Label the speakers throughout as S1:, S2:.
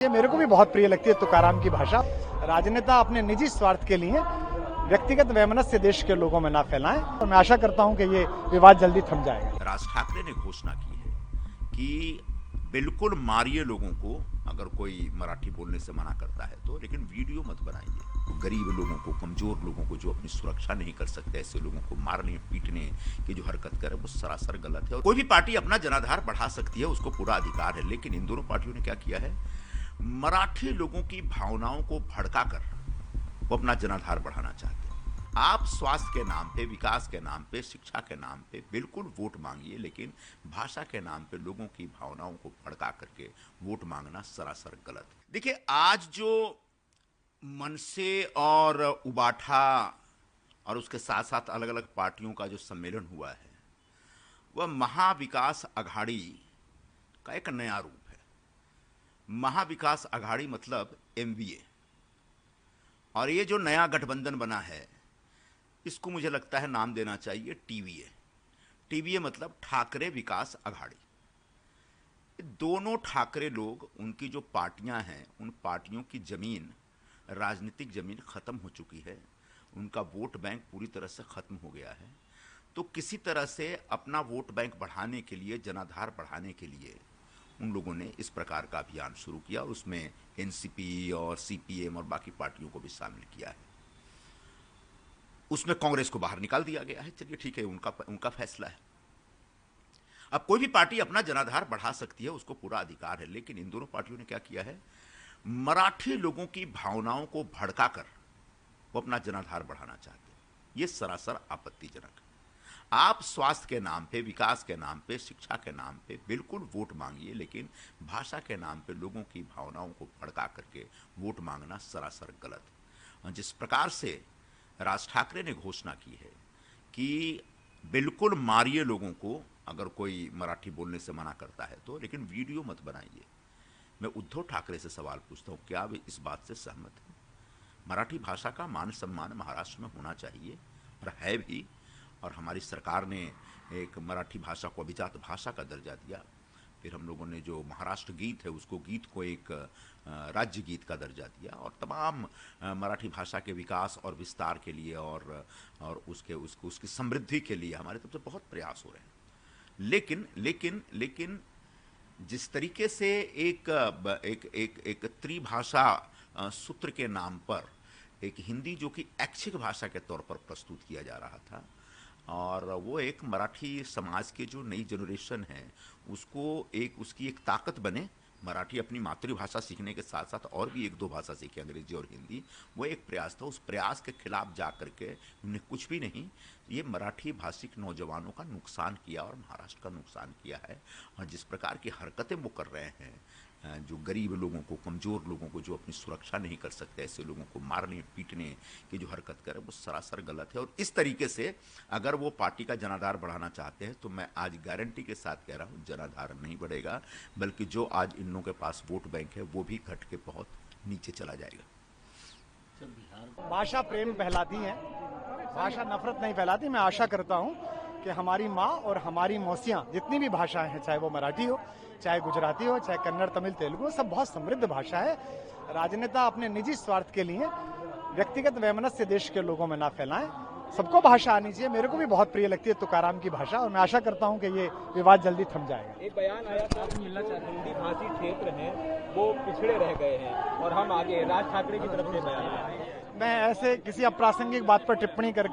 S1: ये मेरे को भी बहुत प्रिय लगती है तुकाराम की भाषा। राजनेता अपने निजी स्वार्थ के लिए व्यक्तिगत वैमनस्य देश के लोगों में ना फैलाएं और मैं आशा करता हूं कि ये विवाद जल्दी थम जाएगा।
S2: राज ठाकरे ने घोषणा की है कि बिल्कुल मारिए लोगों को अगर कोई मराठी बोलने से मना करता है तो, लेकिन वीडियो मत बनाइए। गरीब लोगों को, कमजोर लोगों को जो अपनी सुरक्षा नहीं कर सकते, ऐसे लोगों को मारने पीटने की जो हरकत करे वो सरासर गलत है। और कोई भी पार्टी अपना जनाधार बढ़ा सकती है, उसको पूरा अधिकार है, लेकिन इन दोनों पार्टियों ने क्या किया है, मराठी लोगों की भावनाओं को भड़काकर वो अपना जनाधार बढ़ाना चाहते हैं। आप स्वास्थ्य के नाम पे, विकास के नाम पे, शिक्षा के नाम पे बिल्कुल वोट मांगिए, लेकिन भाषा के नाम पे लोगों की भावनाओं को भड़का करके वोट मांगना सरासर गलत है। देखिए, आज जो मनसे और उबाठा और उसके साथ साथ अलग अलग पार्टियों का जो सम्मेलन हुआ है, वह महाविकास अघाड़ी का एक नया रूप है। महाविकास अघाड़ी मतलब एमवीए, और ये जो नया गठबंधन बना है इसको मुझे लगता है नाम देना चाहिए टीवीए। टीवीए मतलब ठाकरे विकास अघाड़ी। दोनों ठाकरे लोग, उनकी जो पार्टियां हैं, उन पार्टियों की जमीन, राजनीतिक जमीन खत्म हो चुकी है, उनका वोट बैंक पूरी तरह से खत्म हो गया है। तो किसी तरह से अपना वोट बैंक बढ़ाने के लिए, जनाधार बढ़ाने के लिए उन लोगों ने इस प्रकार का अभियान शुरू किया, और उसमें एनसीपी और सीपीएम और बाकी पार्टियों को भी शामिल किया है। उसमें कांग्रेस को बाहर निकाल दिया गया है। चलिए ठीक है, उनका फैसला है। अब कोई भी पार्टी अपना जनाधार बढ़ा सकती है, उसको पूरा अधिकार है, लेकिन इन दोनों पार्टियों ने क्या किया है, मराठी लोगों की भावनाओं को भड़काकर वो अपना जनाधार बढ़ाना चाहते हैं। यह सरासर आपत्तिजनक है। आप स्वास्थ्य के नाम पे, विकास के नाम पे, शिक्षा के नाम पे बिल्कुल वोट मांगिए, लेकिन भाषा के नाम पे लोगों की भावनाओं को भड़का करके वोट मांगना सरासर गलत है। जिस प्रकार से राज ठाकरे ने घोषणा की है कि बिल्कुल मारिए लोगों को अगर कोई मराठी बोलने से मना करता है तो, लेकिन वीडियो मत बनाइए। मैं उद्धव ठाकरे से सवाल पूछता हूं, क्या वे इस बात से सहमत हैं? मराठी भाषा का मान सम्मान महाराष्ट्र में होना चाहिए, और है भी। और हमारी सरकार ने एक मराठी भाषा को अभिजात भाषा का दर्जा दिया। फिर हम लोगों ने जो महाराष्ट्र गीत है, उसको गीत को एक राज्य गीत का दर्जा दिया, और तमाम मराठी भाषा के विकास और विस्तार के लिए और उसकी समृद्धि के लिए हमारे तरफ से बहुत प्रयास हो रहे हैं। लेकिन जिस तरीके से एक त्रिभाषा सूत्र के नाम पर एक हिंदी जो कि ऐच्छिक भाषा के तौर पर प्रस्तुत किया जा रहा था, और वो एक मराठी समाज के जो नई जनरेशन है उसकी एक ताकत बने, मराठी अपनी मातृभाषा सीखने के साथ साथ और भी एक दो भाषा सीखे, अंग्रेजी और हिंदी। वो एक प्रयास था। उस प्रयास के खिलाफ जा करके उन्हें कुछ भी नहीं, ये मराठी भाषिक नौजवानों का नुकसान किया और महाराष्ट्र का नुकसान किया है। और जिस प्रकार की हरकतें वो कर रहे हैं, जो गरीब लोगों को, कमज़ोर लोगों को जो अपनी सुरक्षा नहीं कर सकते, ऐसे लोगों को मारने पीटने की जो हरकत करे वो सरासर गलत है। और इस तरीके से अगर वो पार्टी का जनाधार बढ़ाना चाहते हैं तो मैं आज गारंटी के साथ कह रहा हूँ, जनाधार नहीं बढ़ेगा, बल्कि जो आज इन लोगों के पास वोट बैंक है वो भी घट के बहुत नीचे चला जाएगा।
S1: भाषा प्रेम फैलाती है, भाषा नफरत नहीं फैलाती। मैं आशा करता हूं कि हमारी माँ और हमारी मौसियां, जितनी भी भाषाएं हैं, चाहे वो मराठी हो, चाहे गुजराती हो, चाहे कन्नड़, तमिल, तेलुगु, सब बहुत समृद्ध भाषा है। राजनेता अपने निजी स्वार्थ के लिए व्यक्तिगत वैमनस्य देश के लोगों में ना फैलाएं। सबको भाषा आनी चाहिए। मेरे को भी बहुत प्रिय लगती है तुकाराम की भाषा, और मैं आशा करता हूं कि ये विवाद जल्दी थम जाएगा।
S3: एक बयान आया था, हिंदी भाषी क्षेत्र हैं वो पिछड़े रह गए हैं और हम आगे, राज ठाकरे की तरफ से बयान आया।
S1: मैं ऐसे किसी अप्रासंगिक बात पर टिप्पणी कर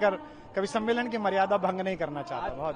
S1: कभी सम्मेलन की मर्यादा भंग नहीं करना चाहता। बहुत